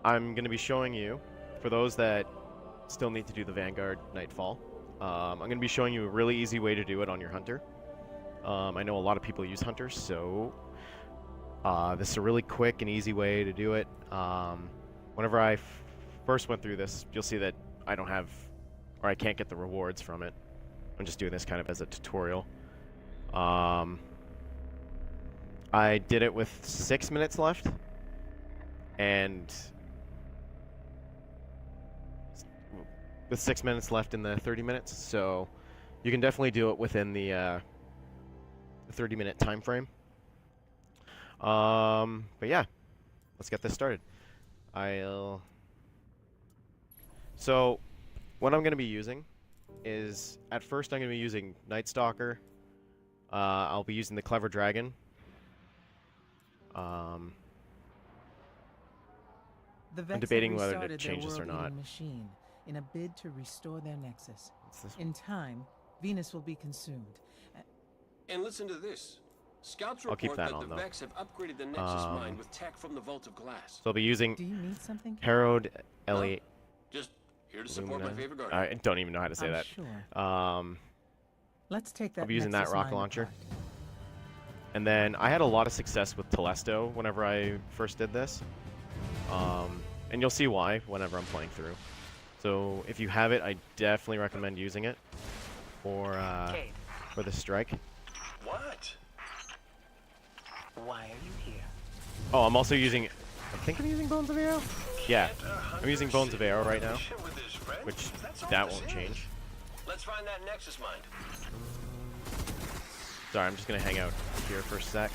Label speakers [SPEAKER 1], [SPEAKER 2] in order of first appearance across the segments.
[SPEAKER 1] I'm going to be showing you, for those that still need to do the Vanguard Nightfall, I'm going to be showing you a really easy way to do it on your Hunter. I know a lot of people use Hunters, so this is a really quick and easy way to do it. Whenever I first went through this, you'll see that I don't have, or I can't get the rewards from it. I'm just doing this kind of as a tutorial. I did it with 6 minutes left, and with 6 minutes left in the 30 minutes, so you can definitely do it within the 30-minute time frame. But yeah, let's get this started. So what I'm going to be using is, at first I'm going to be using Night Stalker. I'll be using the Clever Dragon. I'm debating whether to change this or not.
[SPEAKER 2] Machine in a bid to restore their nexus. In time, Venus will be consumed.
[SPEAKER 3] And listen to this. Scouts
[SPEAKER 1] I'll keep
[SPEAKER 3] report
[SPEAKER 1] that
[SPEAKER 3] that
[SPEAKER 1] on,
[SPEAKER 3] the
[SPEAKER 1] though.
[SPEAKER 3] Vex have upgraded the Nexus Mind with tech from the Vault of Glass.
[SPEAKER 1] So I'll be using
[SPEAKER 2] Do you need something?
[SPEAKER 1] Herod Elliot.
[SPEAKER 3] Just here to support my favorite guardian.
[SPEAKER 1] I don't even know how to say that.
[SPEAKER 2] Sure. Let's take that.
[SPEAKER 1] I'll be using that
[SPEAKER 2] Nexus
[SPEAKER 1] rocket
[SPEAKER 2] Mind
[SPEAKER 1] launcher.
[SPEAKER 2] apart.
[SPEAKER 1] And then I had a lot of success with Telesto whenever I first did this. And you'll see why whenever I'm playing through. So if you have it, I definitely recommend using it for the strike.
[SPEAKER 4] What? Why are you here?
[SPEAKER 1] Oh, I'm also using, I think I'm using Bones of Arrow? Yeah, I'm using Bones of Arrow right now, which that won't change.
[SPEAKER 3] Let's find that Nexus Mind.
[SPEAKER 1] Sorry, I'm just gonna hang out here for a sec.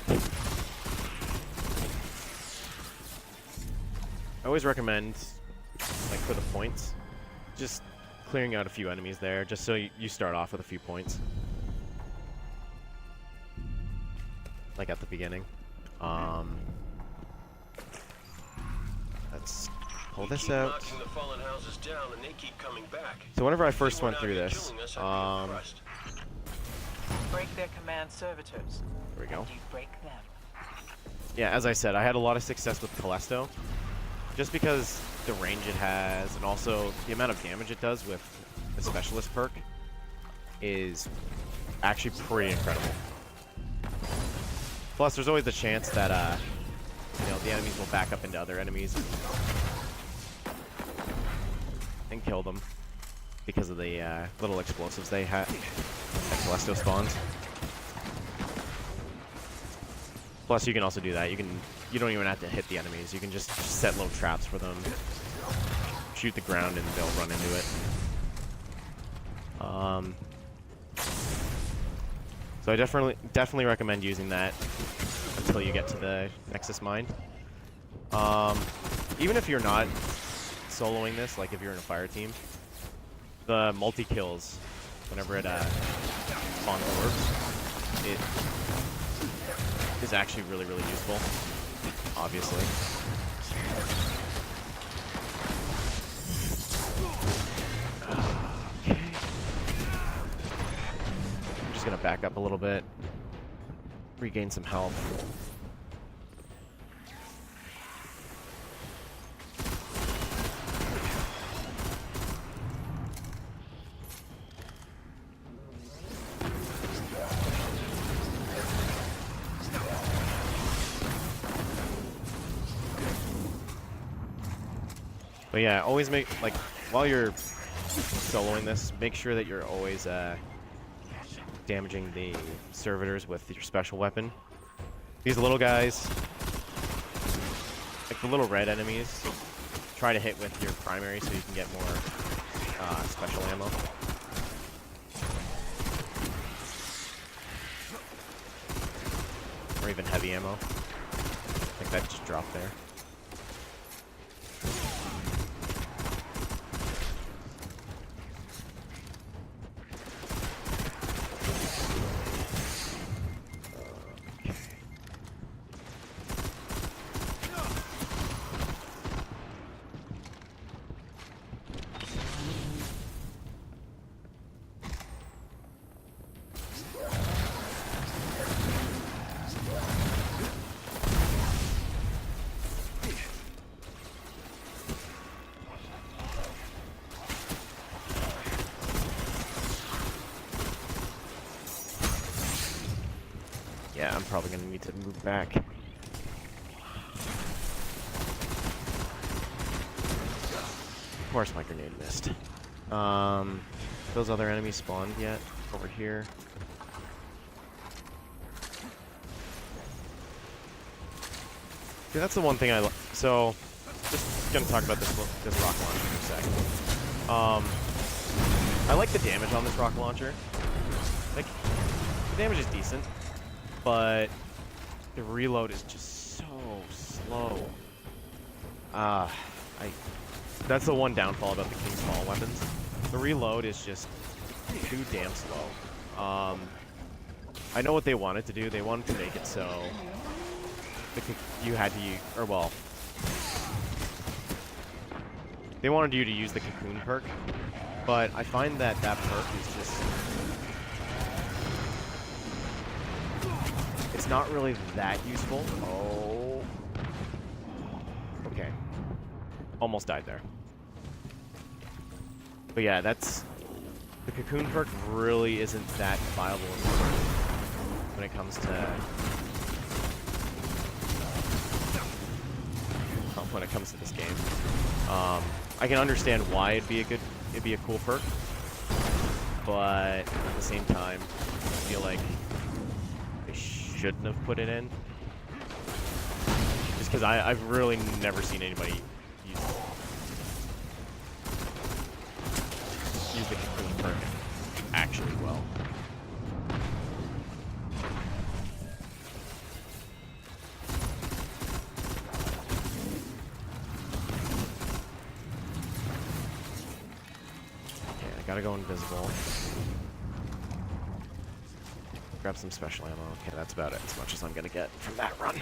[SPEAKER 1] I always recommend, like for the points, just clearing out a few enemies there, just so you start off with a few points. Like at the beginning. Let's pull this out. So whenever I first went through this,
[SPEAKER 4] Break their command servitors.
[SPEAKER 1] there we go.
[SPEAKER 4] You break them.
[SPEAKER 1] Yeah, as I said, I had a lot of success with Telesto, just because the range it has, and also the amount of damage it does with the Specialist perk is actually pretty incredible. Plus, there's always the chance that you know, the enemies will back up into other enemies and kill them because of the little explosives they have at Telesto spawns. Plus, you can also do that. You don't even have to hit the enemies. You can just set little traps for them, shoot the ground, and they'll run into it. So I definitely recommend using that until you get to the Nexus Mind. Even if you're not soloing this, like if you're in a fire team, the multi-kills, whenever it spawns orbs, it is actually really, really useful, obviously. Okay. I'm just gonna back up a little bit, regain some health. But yeah, always make, like, while you're soloing this, make sure that you're always damaging the servitors with your special weapon. These little guys, like the little red enemies, try to hit with your primary so you can get more special ammo. Or even heavy ammo. Like that just dropped there. I'm probably gonna need to move back. Of course my grenade missed. Those other enemies spawned yet? Over here. See, that's the one thing I so, just gonna talk about this rocket launcher for a sec. I like the damage on this rocket launcher. Like, the damage is decent, but the reload is just so slow. That's the one downfall about the King's Fall weapons. The reload is just too damn slow. I know what they wanted to do. They wanted to make it so you had to use, or well, they wanted you to use the cocoon perk, but I find that perk is just, it's not really that useful. Oh, okay, almost died there. But yeah, the cocoon perk really isn't that viable when it comes to this game. I can understand why it'd be a cool perk, but at the same time, I feel like they shouldn't have put it in. Just because I've really never seen anybody use the cocoon perk actually well. Gotta go invisible. Grab some special ammo. Okay, that's about it. As much as I'm gonna get from that run.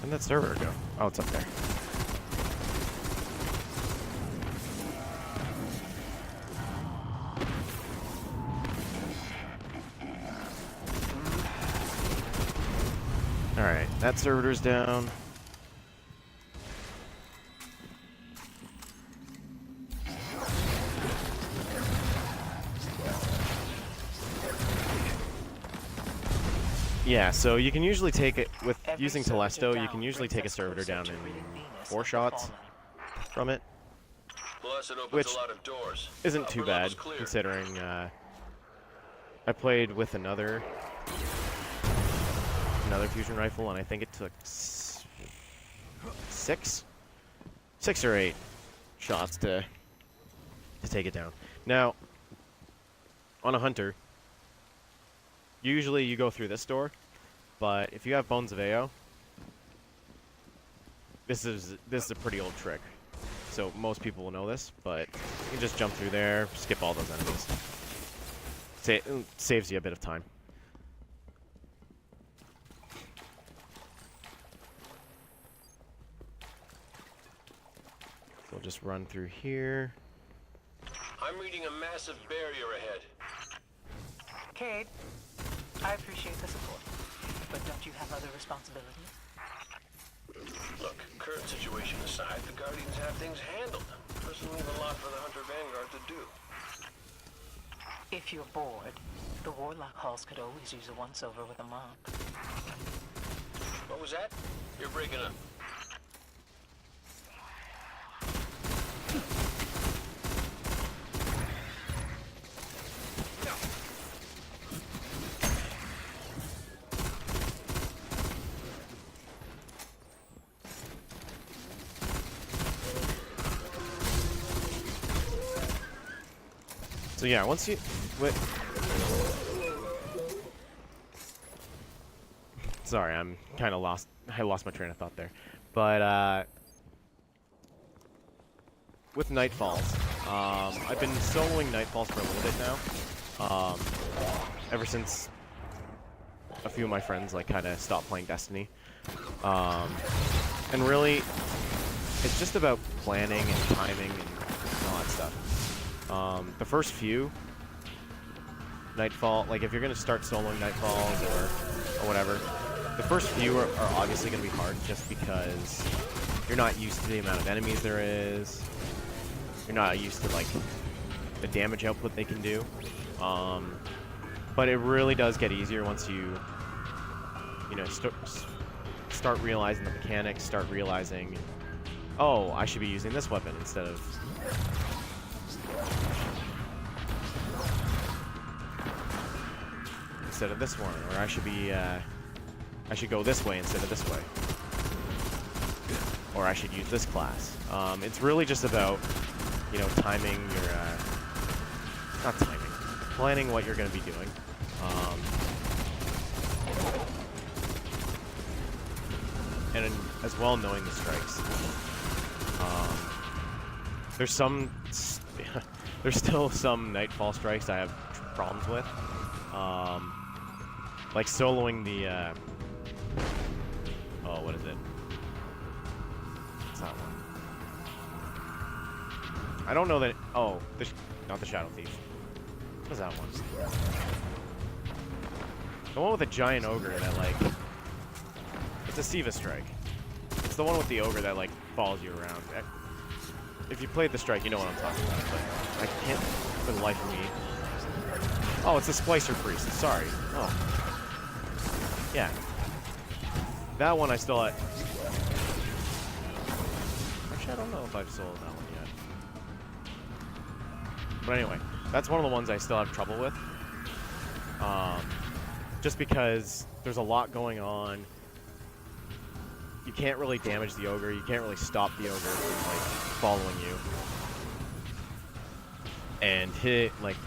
[SPEAKER 1] Where'd that server go? Oh, it's up there. Alright, that servitor's down. Yeah, so you can usually take it with using Telesto. You can usually take a servitor down in 4 shots from it, which isn't too bad considering I played with another fusion rifle, and I think it took 6 or 8 shots to take it down. Now, on a hunter, usually you go through this door, but if you have Bones of AO, this is a pretty old trick. So most people will know this, but you can just jump through there, skip all those enemies. It saves you a bit of time. So we'll just run through here.
[SPEAKER 3] I'm reading a massive barrier ahead.
[SPEAKER 4] Cade, I appreciate the support, but don't you have other responsibilities?
[SPEAKER 3] Look, current situation aside, the Guardians have things handled. Doesn't leave a lot for the Hunter Vanguard to do.
[SPEAKER 4] If you're bored, the Warlock halls could always use a once-over with a monk.
[SPEAKER 3] What was that? You're breaking up.
[SPEAKER 1] So yeah, once you... Wait. Sorry, I'm kind of lost. I lost my train of thought there. But, with Nightfalls, I've been soloing Nightfalls for a little bit now. Ever since a few of my friends like kind of stopped playing Destiny. And really, it's just about planning and timing and all that stuff. The first few Nightfall, like if you're gonna start soloing Nightfalls or whatever, the first few are obviously gonna be hard just because you're not used to the amount of enemies there is. You're not used to like the damage output they can do. But it really does get easier once you know, start realizing the mechanics, start realizing, oh, I should be using this weapon instead of this one, or I should go this way instead of this way, or I should use this class. It's really just about, you know, timing your not timing, planning what you're going to be doing. And as well knowing the strikes. There's still some Nightfall strikes I have problems with. Like soloing the, oh, what is it? What's that one? I don't know that, oh, not the Shadow Thief. What is that one? The one with the giant ogre that, like, it's a Siva strike. It's the one with the ogre that, like, follows you around. If you played the strike, you know what I'm talking about, but I can't for the life of me. Oh, it's the Splicer Priest. Sorry. Oh. Yeah. That one I still... Actually, I don't know if I've sold that one yet. But anyway, that's one of the ones I still have trouble with. Just because there's a lot going on. You can't really damage the ogre. You can't really stop the ogre from, like, following you. And like,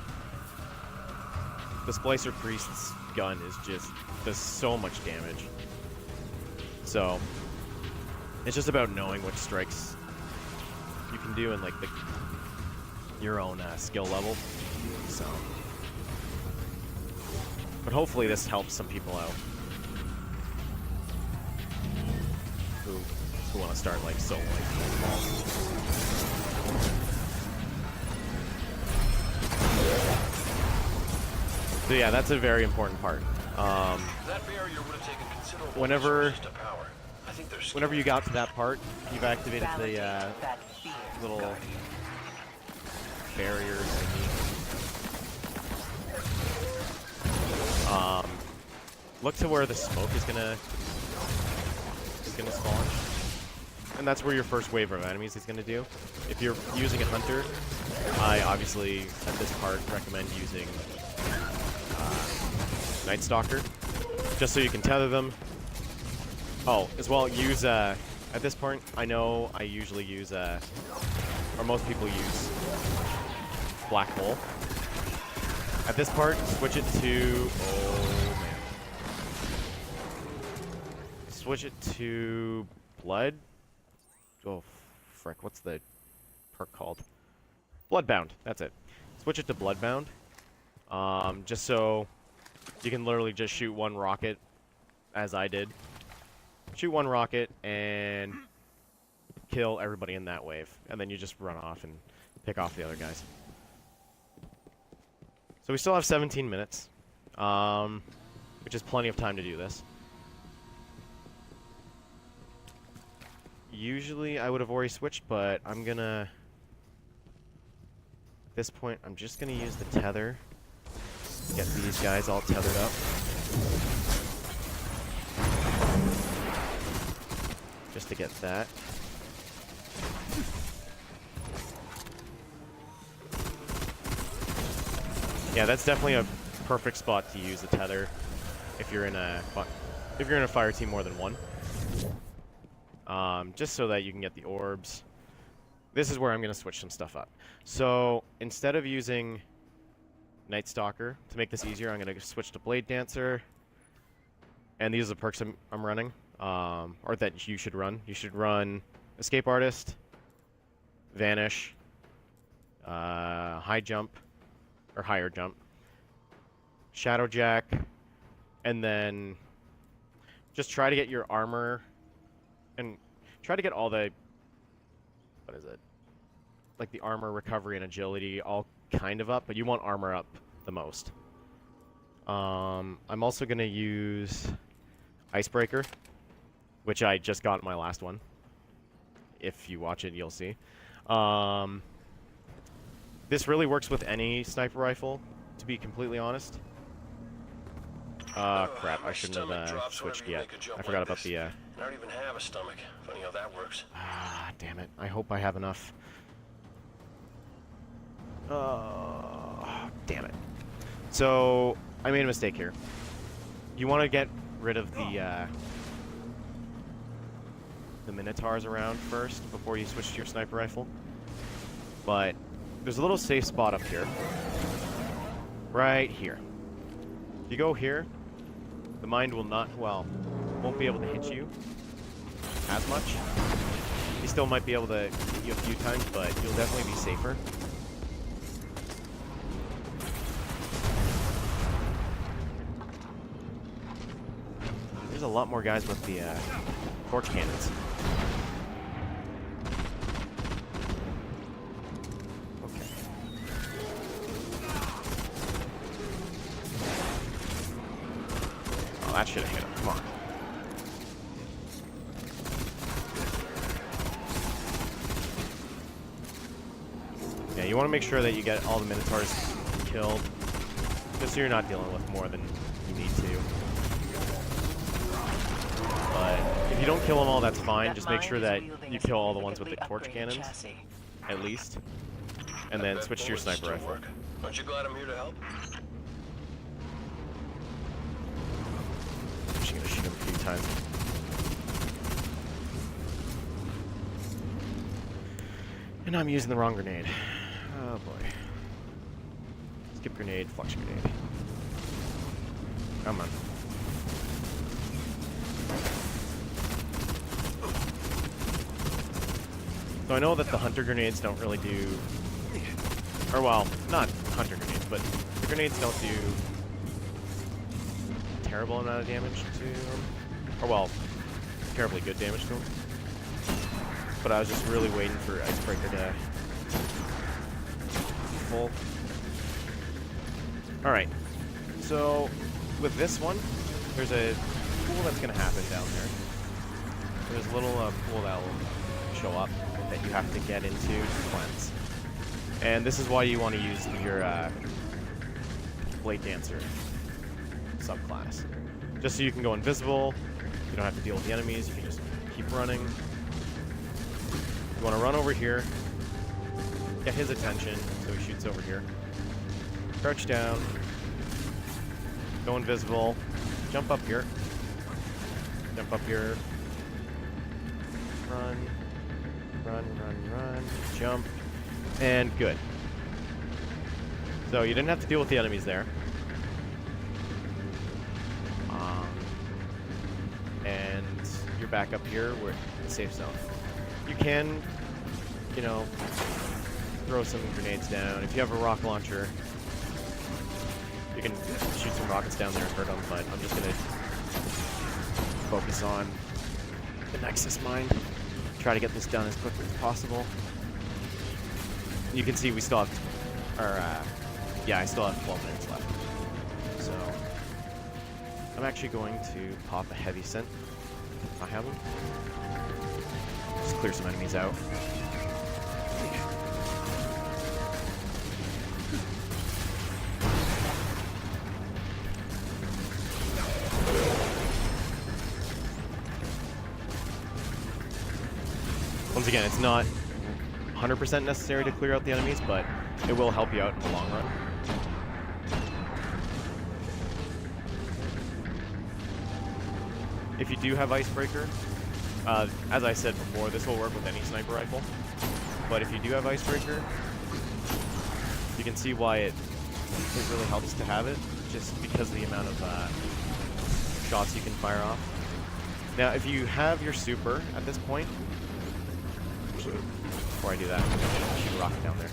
[SPEAKER 1] the Splicer Priest's gun is just, does so much damage. So, it's just about knowing which strikes you can do and, like, your own skill level. So, but hopefully this helps some people out who want to start, like, soloing. So yeah, that's a very important part.
[SPEAKER 3] That barrier would have taken considerable resources to power. I think
[SPEAKER 1] whenever you got to that part, you've activated the little barrier thingy. Look to where the smoke is gonna spawn, and that's where your first wave of enemies is gonna do. If you're using a hunter, I obviously at this part recommend using Night Stalker, just so you can tether them. Oh, as well, use, at this point, I know I usually use, or most people use Black Hole. At this part, switch it to, oh man. Switch it to Blood. Oh, frick, what's the perk called? Bloodbound, that's it. Switch it to Bloodbound, just so you can literally just shoot one rocket, as I did. Shoot one rocket and kill everybody in that wave. And then you just run off and pick off the other guys. So we still have 17 minutes, which is plenty of time to do this. Usually I would have already switched, but I'm gonna... At this point, I'm just gonna use the tether. Get these guys all tethered up. Just to get that. Yeah, that's definitely a perfect spot to use the tether if you're in a fire team more than one. Just so that you can get the orbs. This is where I'm gonna switch some stuff up. So instead of using Night Stalker, to make this easier, I'm gonna switch to Blade Dancer. And these are the perks I'm running, or that you should run. You should run Escape Artist, Vanish, high jump, or higher jump, shadow jack, and then just try to get your armor, and try to get all the, what is it? Like the armor, recovery, and agility all kind of up, but you want armor up the most. I'm also going to use Icebreaker, which I just got in my last one. If you watch it, you'll see. This really works with any sniper rifle, to be completely honest. Crap, I shouldn't have switched yet. I forgot about the...
[SPEAKER 3] I don't even have a stomach. Funny how that works.
[SPEAKER 1] Ah, damn it. I hope I have enough. Damn it. So, I made a mistake here. You want to get rid of the Minotaurs around first before you switch to your sniper rifle. But there's a little safe spot up here. Right here. If you go here, the Mind will not, well, won't be able to hit you as much. He still might be able to hit you a few times, but you'll definitely be safer. There's a lot more guys with the torch cannons. Okay. Oh, that should have hit him. Come on. Yeah, you want to make sure that you get all the Minotaurs killed, just so you're not dealing with more than you need to. But if you don't kill them all, that's fine. Just make sure that you kill all the ones with the torch cannons, at least, and then switch to your sniper rifle.
[SPEAKER 3] Aren't you glad I'm here to help?
[SPEAKER 1] I'm just gonna shoot him a few times. And I'm using the wrong grenade. Oh boy. Skip grenade, flex grenade. Come on. So I know that the hunter grenades don't really do, or well, not hunter grenades, but the grenades don't do a terrible amount of damage to them, or well, terribly good damage to them. But I was just really waiting for Icebreaker to full. All right, so with this one, there's a pool that's gonna happen down there. There's a little pool that will show up that you have to get into to cleanse. And this is why you want to use your Blade Dancer subclass. Just so you can go invisible, you don't have to deal with the enemies, you can just keep running. You want to run over here, get his attention, so he shoots over here. Crouch down, go invisible, jump up here, run, jump, and good. So you didn't have to deal with the enemies there. And you're back up here, we're in the safe zone. You can, you know, throw some grenades down. If you have a rocket launcher, you can shoot some rockets down there and hurt them, but I'm just going to focus on the Nexus Mind. Try to get this done as quickly as possible. You can see we still have, yeah, I still have 12 minutes left. So, I'm actually going to pop a heavy scent if I have them. Just clear some enemies out. Once again, it's not 100% necessary to clear out the enemies, but it will help you out in the long run. If you do have Icebreaker, as I said before, this will work with any sniper rifle. But if you do have Icebreaker, you can see why it really helps to have it, just because of the amount of shots you can fire off. Now, if you have your super at this point, before I do that, I'm going to shoot a rocket down there.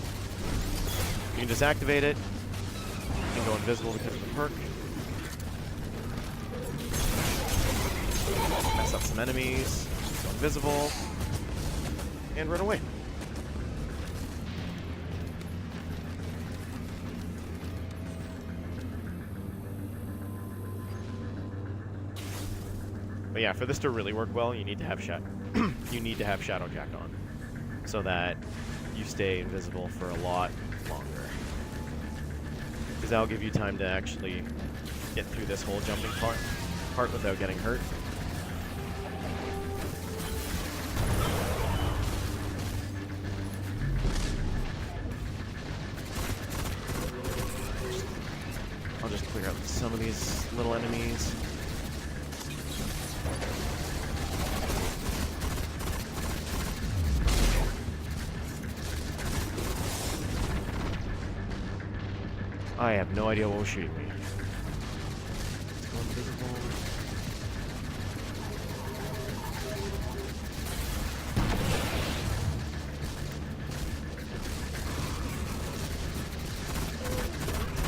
[SPEAKER 1] You can disactivate it. You can go invisible because of the perk. Mess up some enemies. Go invisible. And run away. But yeah, for this to really work well, you need to have Shadowjack on, so that you stay invisible for a lot longer. Because that'll give you time to actually get through this whole jumping part without getting hurt. I'll just clear out some of these little enemies. I have no idea what was shooting me. Let's go invisible.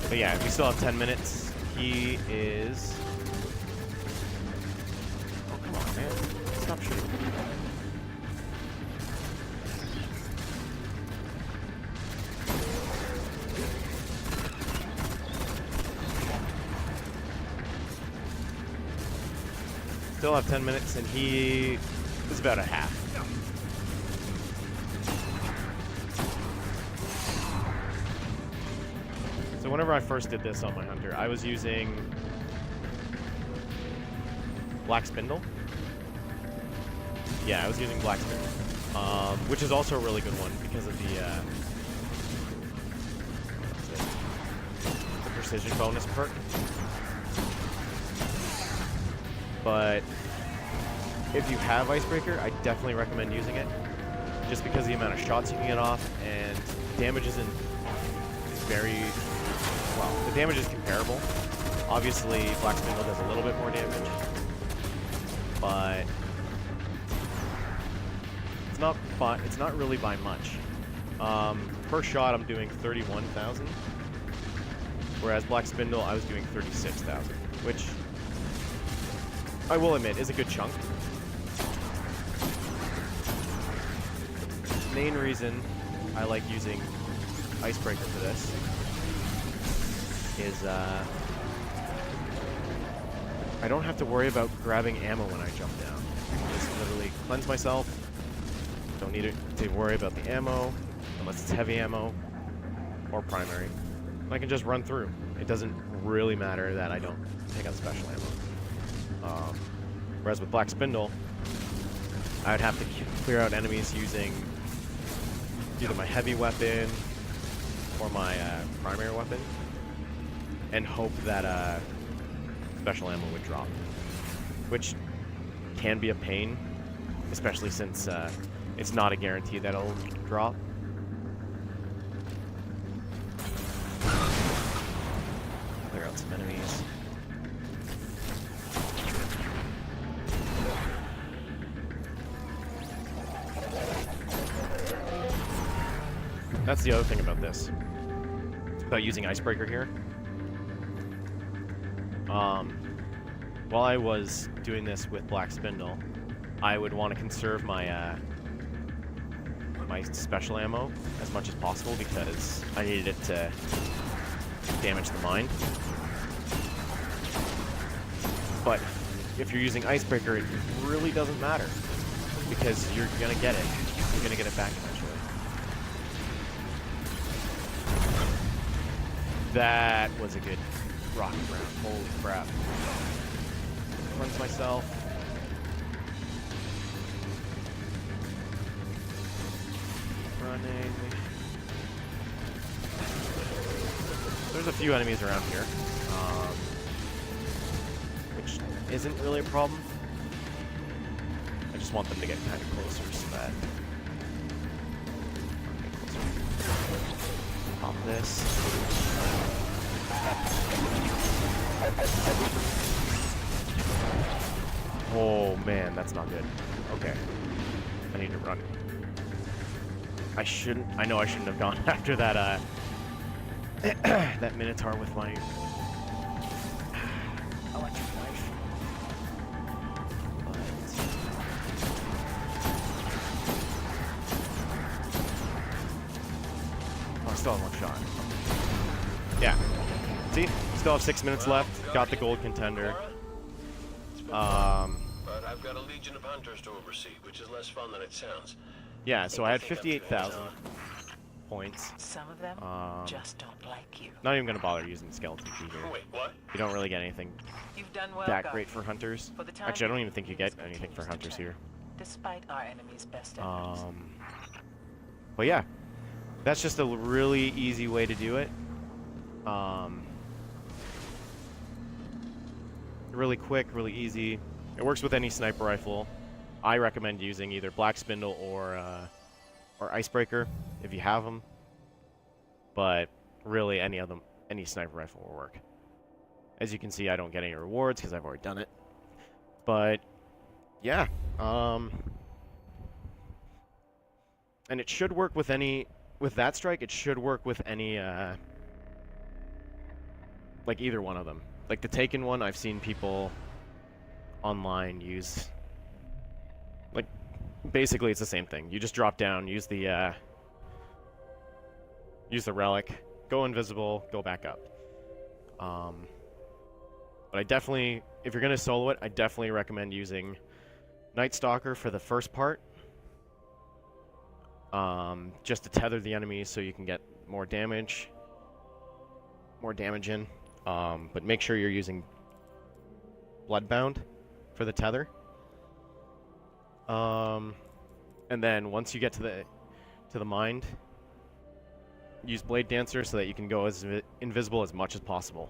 [SPEAKER 1] But yeah, we still have 10 minutes. He is... Oh, come on, man. Stop shooting. Still have 10 minutes, and he is about a half. So whenever I first did this on my hunter, I was using Black Spindle. Yeah, I was using Black Spindle, which is also a really good one because of the precision bonus perk. But if you have Icebreaker, I definitely recommend using it, just because of the amount of shots you can get off, and damage isn't very, well, the damage is comparable. Obviously, Black Spindle does a little bit more damage, but it's not really by much. Per shot, I'm doing 31,000, whereas Black Spindle, I was doing 36,000, which I will admit is a good chunk. The main reason I like using Icebreaker for this is I don't have to worry about grabbing ammo when I jump down. I just literally cleanse myself. Don't need to worry about the ammo unless it's heavy ammo or primary. I can just run through. It doesn't really matter that I don't take out special ammo. Whereas with Black Spindle, I would have to clear out enemies using either my heavy weapon or my primary weapon, and hope that special ammo would drop, which can be a pain, especially since it's not a guarantee that it'll drop. Clear out some enemies. That's the other thing about this, about using Icebreaker here. While I was doing this with Black Spindle, I would want to conserve my my special ammo as much as possible because I needed it to damage the mine. But if you're using Icebreaker, it really doesn't matter because you're gonna get it. You're gonna get it back eventually. That was a good rocket round. Holy crap. Cleanse myself. Running. There's a few enemies around here, which isn't really a problem. I just want them to get kind of closer so that... Pop this. Oh man, that's not good. Okay. I need to run. I know I shouldn't have gone after that that Minotaur with my electric knife. Oh, I still have one shot. Yeah. See? Still have 6 minutes left. Got the gold contender.
[SPEAKER 3] But I've got a legion of hunters to oversee, which is less fun than it sounds.
[SPEAKER 1] Yeah, so I had 58,000 points.
[SPEAKER 4] Some of them just don't like you.
[SPEAKER 1] Not even gonna bother using skeleton key here.
[SPEAKER 3] Wait, what?
[SPEAKER 1] You don't really get anything
[SPEAKER 4] You've done well,
[SPEAKER 1] that
[SPEAKER 4] Guardian.
[SPEAKER 1] great for hunters.
[SPEAKER 4] For the time
[SPEAKER 1] Actually, I don't
[SPEAKER 4] being,
[SPEAKER 1] even think you get
[SPEAKER 4] Venus
[SPEAKER 1] anything for
[SPEAKER 4] continues to
[SPEAKER 1] hunters here.
[SPEAKER 4] trend, despite our enemy's best efforts.
[SPEAKER 1] But yeah, that's just a really easy way to do it. Really quick, really easy. It works with any sniper rifle. I recommend using either Black Spindle or Icebreaker if you have them. But really, any sniper rifle will work. As you can see, I don't get any rewards because I've already done it. But yeah, and it should work with that strike. It should work with any like either one of them. Like the Taken one, I've seen people online use. Like basically, it's the same thing. You just drop down, use the relic, go invisible, go back up. But I definitely, if you're gonna solo it, I definitely recommend using Night Stalker for the first part. Just to tether the enemies so you can get more damage in. But make sure you're using Bloodbound for the tether. And then once you get to the mind, use Blade Dancer so that you can go as invisible as much as possible.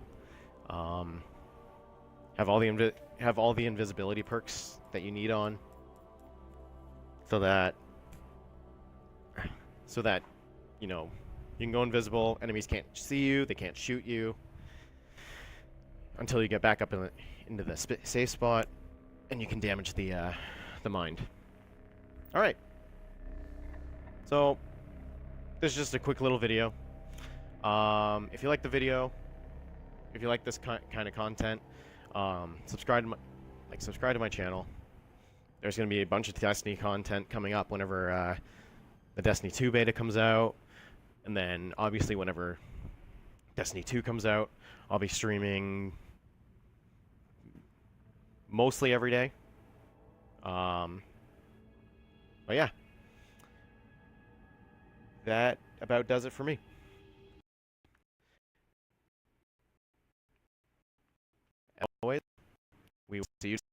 [SPEAKER 1] Have all the invisibility perks that you need on, so that you know you can go invisible. Enemies can't see you. They can't shoot you until you get back up into the safe spot, and you can damage the mind. All right. So this is just a quick little video. If you like the video, if you like this kind of content, subscribe to my channel. There's going to be a bunch of Destiny content coming up whenever the Destiny 2 beta comes out, and then obviously whenever Destiny 2 comes out, I'll be streaming mostly every day. But yeah, that about does it for me. As always, we will see you next time.